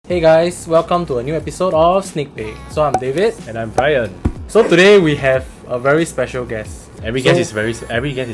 Hey guys, welcome to a new episode of Sneak Peek. So I'm David. And I'm Brian. So today we have a very special guest. Every guest is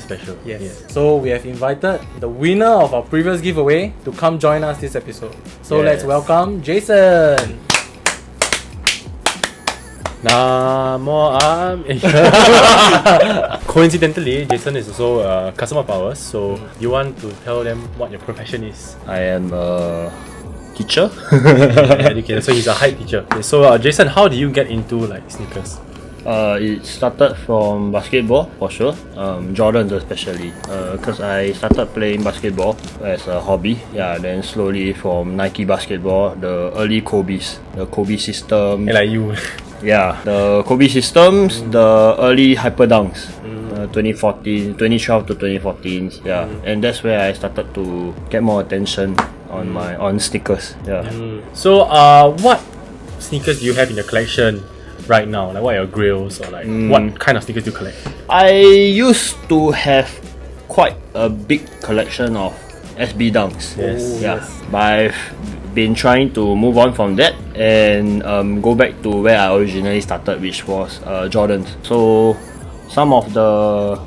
special. Yes. So we have invited the winner of our previous giveaway to come join us this episode. So let's welcome Jason. Coincidentally, Jason is also a customer of ours. So you want to tell them what your profession is? I am a teacher. Educator. So he's a hype teacher. Okay, so Jason, how did you get into like sneakers? It started from basketball for sure, Jordans especially, because I started playing basketball as a hobby. Yeah, then slowly from Nike basketball, the early Kobe's, the Kobe system. Like you. Yeah, the Kobe systems, the early hyper dunks, 2012 to 2014. Yeah, and that's where I started to get more attention on sneakers. Yeah. So what sneakers do you have in your collection right now? Like what are your grills or like what kind of sneakers do you collect? I used to have quite a big collection of SB dunks. Yes. Yeah. But I've been trying to move on from that and go back to where I originally started, which was Jordans. So some of the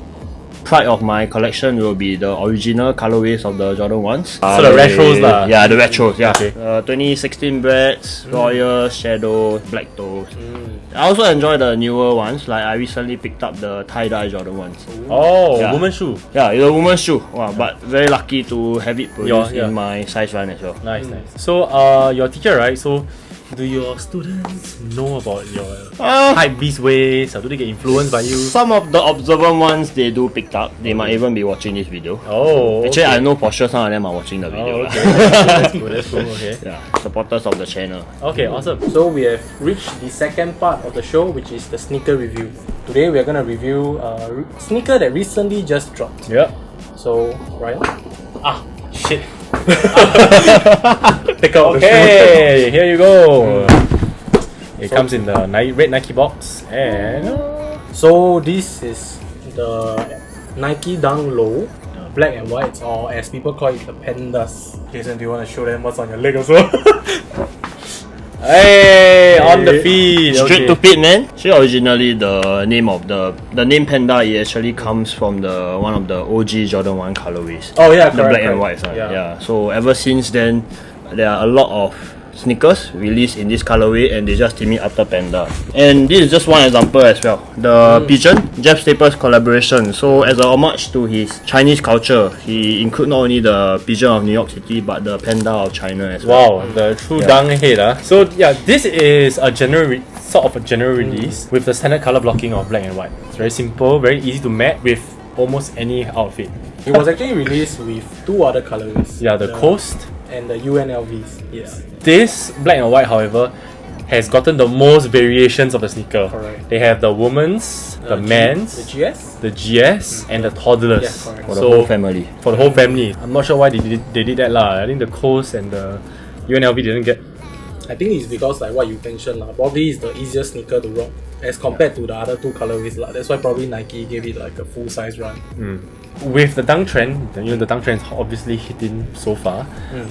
pride of my collection will be the original colorways of the Jordan 1s. So the retros lah. Yeah, the retros. Yeah. Okay. 2016 Breds, Royal, Shadow, Black Toes. I also enjoy the newer ones. Like I recently picked up the tie-dye Jordan 1s. Oh, Yeah. woman's shoe. Yeah, it's a woman's shoe. Wow, but very lucky to have it produced Yeah. in my size run as well. Nice. So you're a teacher, right? So do your students know about your hype beast ways, or do they get influenced by you? Some of the observant ones they do pick up. They might even be watching this video. Oh, Actually, okay. I know for sure some of them are watching the video. Oh, lah. okay. That's cool. Okay. Yeah, supporters of the channel. Okay, awesome. So we have reached the second part of the show, which is the sneaker review. Today we are going to review a sneaker that recently just dropped. Yeah. So, Ryan? Shit. Take out the shoe. Okay, here you go. It comes in the red Nike box, and So this is the Nike Dunk Low, black and white, or as people call it, the Pandas. Jason, do you want to show them what's on your leg also? hey, on the feet. Straight to feet, man. Actually, originally the name of the name Panda, it actually comes from the one of the OG Jordan 1 colorways. Oh yeah, The correct, black and correct. white. Yeah. So ever since then, there are a lot of sneakers released in this colorway, and they just team it after Panda. And this is just one example as well. The Pigeon, Jeff Staples collaboration. So as a homage to his Chinese culture, he include not only the Pigeon of New York City, but the Panda of China as well. Wow, the true dunk head. So yeah, this is a general release with the standard color blocking of black and white. It's very simple, very easy to match with almost any outfit. It was actually released with two other colorways. Yeah, the Coast. And the UNLVs. Yes. This black and white, however, has gotten the most variations of the sneaker. Correct. They have the women's, the men's, The GS? the GS, and the toddlers. Yeah, correct. For the whole family. For the whole family. I'm not sure why they did that lah. I think the Coast and the UNLV didn't get. I think it's because like what you mentioned lah. Probably is the easiest sneaker to rock as compared to the other two colorways lah. That's why probably Nike gave it like a full size run. With the dunk trend, the dunk trend is obviously hitting so far.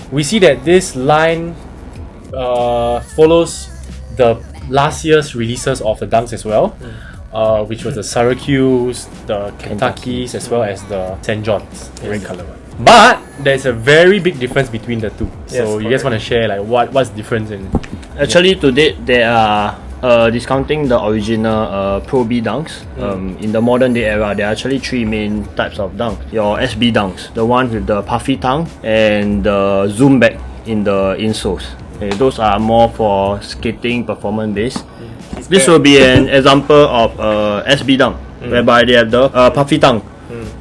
We see that this line follows the last year's releases of the dunks as well, which was the Syracuse, the Kentuckys, as well as the St. John's, the red color one. But there's a very big difference between the two. So you guys want to share like what's the difference in? Actually, to date, there are discounting the original Pro B dunks. In the modern day era, there are actually three main types of dunks. Your SB dunks, the one with the puffy tongue and the zoom back in the insoles. Okay, those are more for skating performance based. This will be an example of SB dunk, whereby they have the puffy tongue,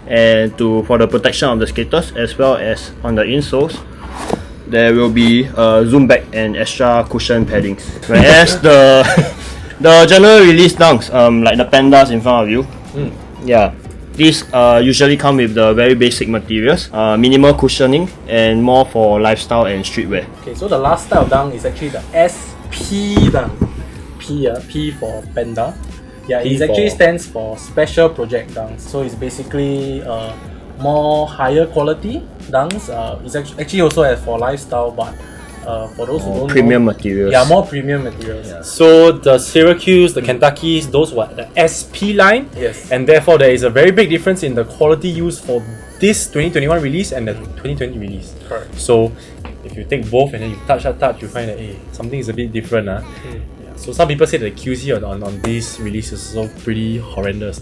and for the protection of the skaters as well as on the insoles, there will be zoom back and extra cushion paddings. Whereas the general release dunks, like the Pandas in front of you, these usually come with the very basic materials, minimal cushioning, and more for lifestyle and streetwear. Okay, so the last style dunk is actually the SP dunk. P for Panda. Yeah, it actually stands for Special Project Dunks. So it's basically more higher quality dunks. It's actually also as for lifestyle, but for those who don't Premium know, materials. yeah, more premium materials. So the Syracuse, the Kentuckys, those were the SP line. Yes. And therefore there is a very big difference in the quality used for this 2021 release and the 2020 release. Correct. So if you take both and then you touch, you find that something is a bit different. Yeah. So some people say that the QC on this release is also pretty horrendous.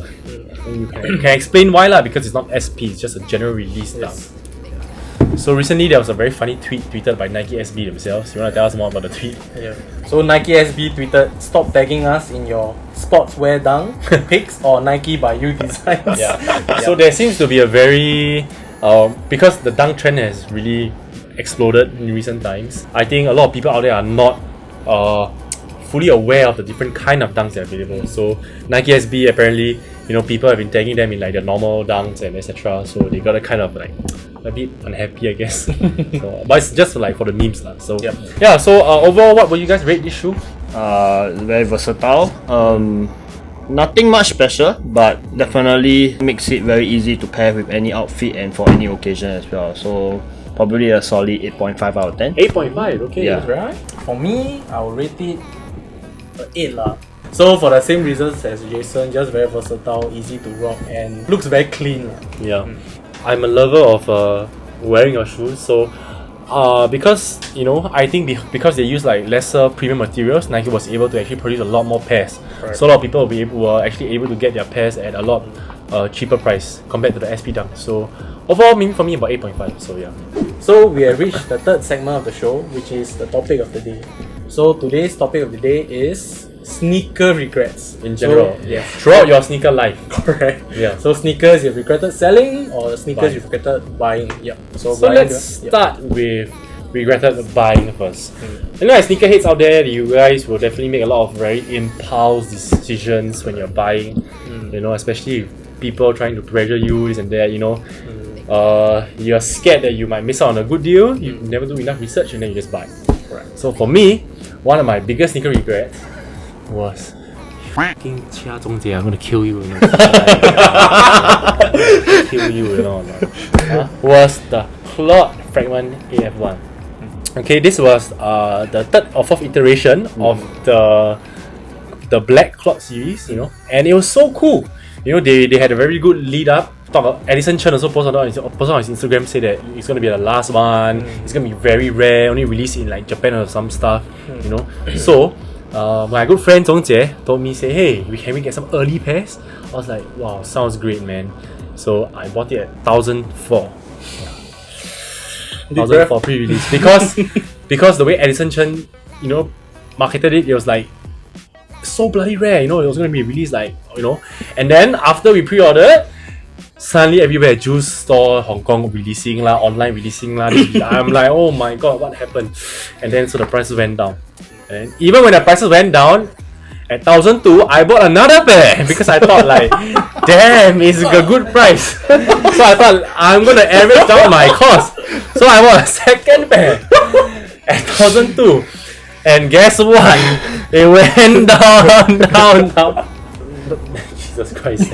You can explain why because it's not SP, it's just a general release. Yes. So recently there was a very funny tweet tweeted by Nike SB themselves. You want to tell us more about the tweet? Yeah. So Nike SB tweeted, "Stop tagging us in your sportswear dunk pics or Nike by you designs." So there seems to be a very because the dunk trend has really exploded in recent times. I think a lot of people out there are not fully aware of the different kind of dunks that are available. So Nike SB apparently, people have been tagging them in like the normal dunks and etc. So they got a kind of like a bit unhappy, I guess. But it's just like for the memes lah. So yeah. So overall, what would you guys rate this shoe? Very versatile. Nothing much special, but definitely makes it very easy to pair with any outfit and for any occasion as well. So probably a solid 8.5 out of 10. 8.5. Okay. Yeah. Right. For me, I will rate it 8 lah. So for the same reasons as Jason, just very versatile, easy to rock, and looks very clean lah. Yeah. I'm a lover of wearing your shoes, so because I think because they use like lesser premium materials, Nike was able to actually produce a lot more pairs. Right. So a lot of people were actually able to get their pairs at a lot cheaper price compared to the SP Dunk. So overall, maybe for me about 8.5. So yeah. So we have reached the third segment of the show, which is the topic of the day. So today's topic of the day is sneaker regrets In general, So, yes. throughout your sneaker life. Correct. Yeah. So sneakers you've regretted selling or sneakers Buying. you've regretted buying. Yep. So, So Brian, let's yep. start with regretted buying first. As sneakerheads out there, you guys will definitely make a lot of very impulse decisions when you're buying. Especially people trying to pressure you, this and that. You're scared that you might miss out on a good deal. You never do enough research and then you just buy. Correct. So for me, one of my biggest sneaker regrets was fucking Chia Zhongjie, I'm gonna kill you. Kill you, was the Cloud Fragment AF1. Okay, this was the third or fourth iteration of the Black Cloud series, and it was so cool. They had a very good lead up. Edison Chen also posted on his Instagram, say that it's gonna be the last one. It's gonna be very rare, only released in like Japan or some stuff. So my good friend Zhongjie told me, say, hey, can we get some early pairs? I was like, wow, sounds great, man. So I bought it at 1,004. 1,004 pre-release because the way Edison Chen, marketed it, it was like so bloody rare. It was gonna be released and then after we pre-ordered, suddenly everywhere, juice store, Hong Kong releasing lah, online releasing lah. I'm like, oh my god, what happened? And then so the prices went down. And even when the prices went down, at 1,002, I bought another pair because I thought like, damn, it's a good price. So I thought I'm gonna average down my cost. So I bought a second pair at 1,002. And guess what? It went down. Jesus Christ.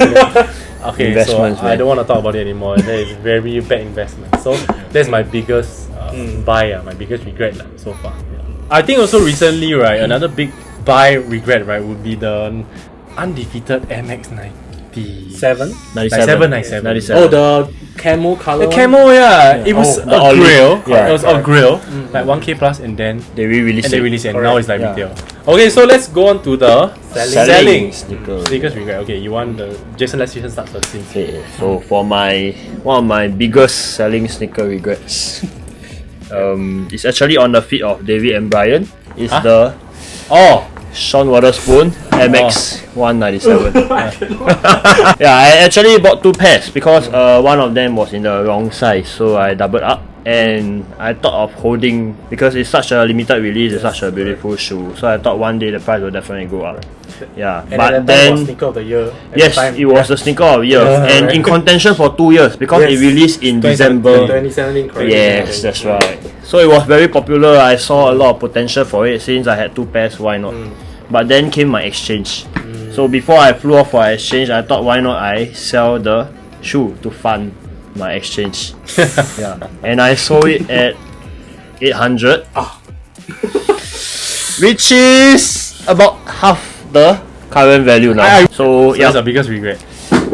Okay, so I don't want to talk about it anymore. That is very bad investment. So that's my biggest buy, my biggest regret so far. I think also recently, right, another big buy regret, right, would be the undefeated MX-97. 97. Oh, the camo color. The camo, yeah. It was a grill. Yeah. It was a grill, like 1K plus, and then They re-released it. And Correct. now it's like Yeah. retail. Okay, so let's go on to the selling sneakers. sneakers regret. Okay, you want the Jason? Let's start first. Since Okay, so for one of my biggest selling sneaker regrets, it's actually on the feet of David and Brian. It's the Sean Waterspoon MX 197. Yeah, I actually bought two pairs because one of them was in the wrong size, so I doubled up. And I thought of holding because it's such a limited release, it's such a beautiful shoe. So I thought one day the price will definitely go up. Yeah, And but at that time, it then was sneaker of the year. At yes, the time. it was the sneaker of the year and right. in contention for 2 years because it Yes. released in December. 2017, correct? Yes, that's right. So it was very popular. I saw a lot of potential for it since I had two pairs. Why not? But then came my exchange. So before I flew off for exchange, I thought why not I sell the shoe to fund my exchange. Yeah, and I sold it at 800. which is about half the current value now. So That's the biggest regret.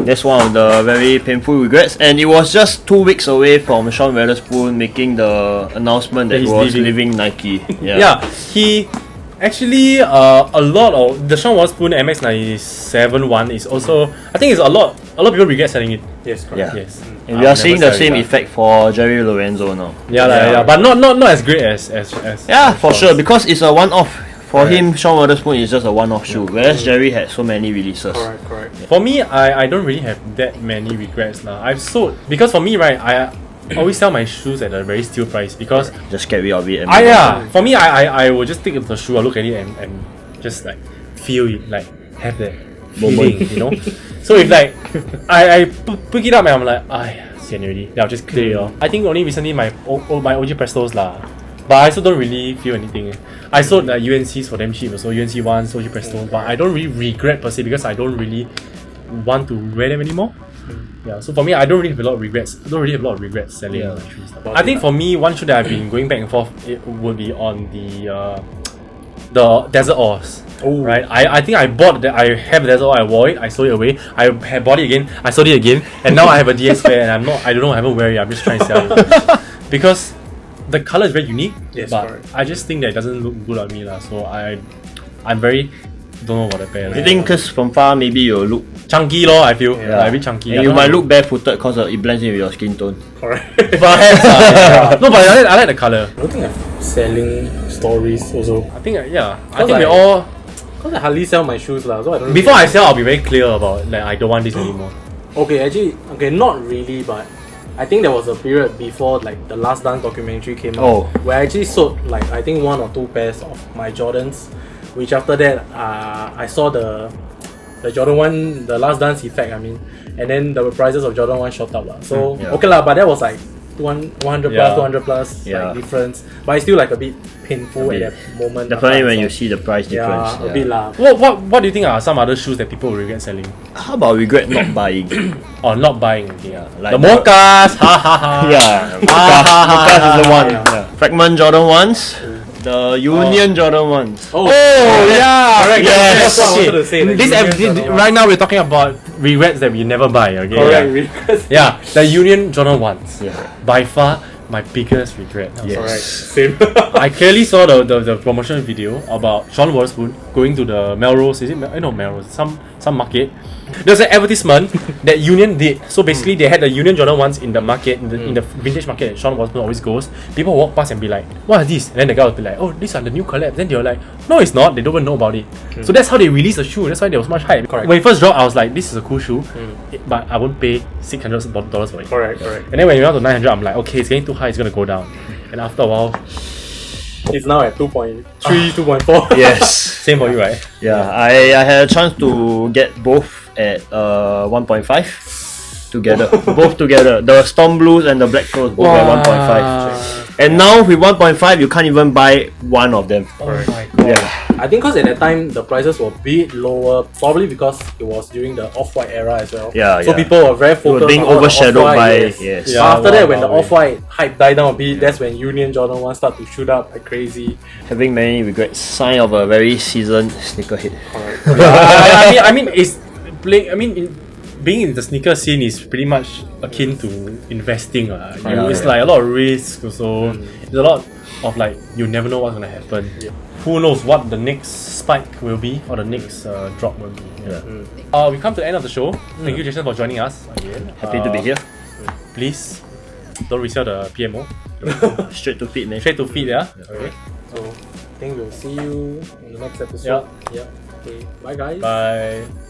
that's one of the very painful regrets, and it was just 2 weeks away from Sean Weatherspoon making the announcement that he He's was leaving. leaving Nike. Yeah, he actually a lot of the Sean Weatherspoon MX-97 one is also, I think it's a lot of people regret selling it. Yes, correct. Yeah. Yes. And we are seeing the same effect for Jerry Lorenzo now. Yeah, but not as great as Yeah, for Sean's. sure, because it's a one-off. For him, Sean Weatherspoon is just a one-off shoe, whereas Jerry had so many releases. Correct. For me, I don't really have that many regrets now. I've sold, because for me, right, I always sell my shoes at a very steal price because Just get rid of it. And for me, I will just take up the shoe, I look at it and just like feel it, like have that feeling, you know. So if like I pick it up and I'm like, sian already, then I'll just clear it off. I think only recently my OG Prestos lah. But I also don't really feel anything. I sold UNCs for them cheap, so UNC 1s, OG Presto, but I don't really regret per se because I don't really want to wear them anymore. Yeah, so for me, I don't really have a lot of regrets. I don't really have a lot of regrets selling my shoes. I think for me, one shoe that I've been going back and forth it would be on the Desert Ores. Oh. Right, I think I bought that. I have Desert Ore, I wore it, I sold it away. I had bought it again, I sold it again, and now I have a DS pair, and I don't know, I haven't wear it. I'm just trying to sell it because the color is very unique, Yes, but correct. I just think that it doesn't look good on me lah. So I'm very don't know about the pair. I think because from far, maybe you'll look, chunky lor. I feel Yeah. like a bit chunky. and you might look barefooted because it blends in with your skin tone. Correct. Perhaps, yeah. No, but I like the color. I don't think I'm selling stories also. I think I Cause think we I- all. Because I hardly sell my shoes lah, so I don't. Before I sell, I'll be very clear about like I don't want this anymore. Okay, not really, but I think there was a period before like the Last Dance documentary came out Oh. where I actually sold like I think 1 or 2 pairs of my Jordans, which after that I saw the Jordan 1, the Last Dance effect, I mean, and then the prices of Jordan 1 shot up lah. So Yeah. okay lah, but that was like 100 plus, Yeah. 200 plus Yeah. like difference, but it's still like a bit painful at that moment. Definitely when you So, see the price difference. a bit lah. What do you think are some other shoes that people will regret selling How about regret not buying? or not buying? Okay, like the the- mochas. Ha ha ha. Yeah, Lucas is the one. Yeah. Fragment Jordan 1s, the Union Jordan 1s. Oh, yeah, correct. Yes. That's what I wanted to say. the This Union Jordan right now we're talking about regrets that we never buy. Okay. Correct, Yeah. because Yeah, the Union Jordan ones. Yeah. By far my biggest regret. Yes. correct. Same. I clearly saw the promotional video about Sean Weatherspoon going to the Melrose. Is it Melrose? Some market. There's an advertisement that Union did. So basically, they had the Union Jordan ones in the market, in the vintage market that Sean Weatherspoon always goes. People walk past and be like, "What are these?" And then the guy would be like, "Oh, these are the new collabs." Then they were like, "No, it's not. They don't even know about it." So that's how they released the shoe. That's why there was much hype. Correct. When it first dropped, I was like, "This is a cool shoe," but I won't pay $600 for it. correct. And then when we went to 900, I'm like, okay, it's getting too high, it's gonna go down. And after a while, It's now at 2.3, 2.4. Yes. same for you, right? Yeah, I had a chance to get both at 1.5 together. Both together. The Storm Blues and the Black Pearls both at 1.5. And now with 1.5, you can't even buy one of them. Oh my god. Yeah. I think because at that time the prices were a bit lower, probably because it was during the Off-White era as well. Yeah, So yeah. people were very They were focused being on all the overshadowed Off-White, by yes. yes. Yeah. After that, when the wow. Off-White hype died down a bit, that's when Union Jordan 1 start to shoot up like crazy. Having many regrets. Sign of a very seasoned sneakerhead. I mean, it's play. I mean, being in the sneaker scene is pretty much akin to investing. It's like a lot of risk. Also, there's a lot of like you never know what's gonna happen. Yeah. Who knows what the next spike will be or the next drop will be. Yeah. We come to the end of the show. Thank you, Jason, for joining us again. Happy to be here. Please don't resell the PMO. Straight to feet, man. Straight to feet, yeah. Okay. So I think we'll see you in the next episode. Yeah. Yeah. Okay. Bye guys. Bye.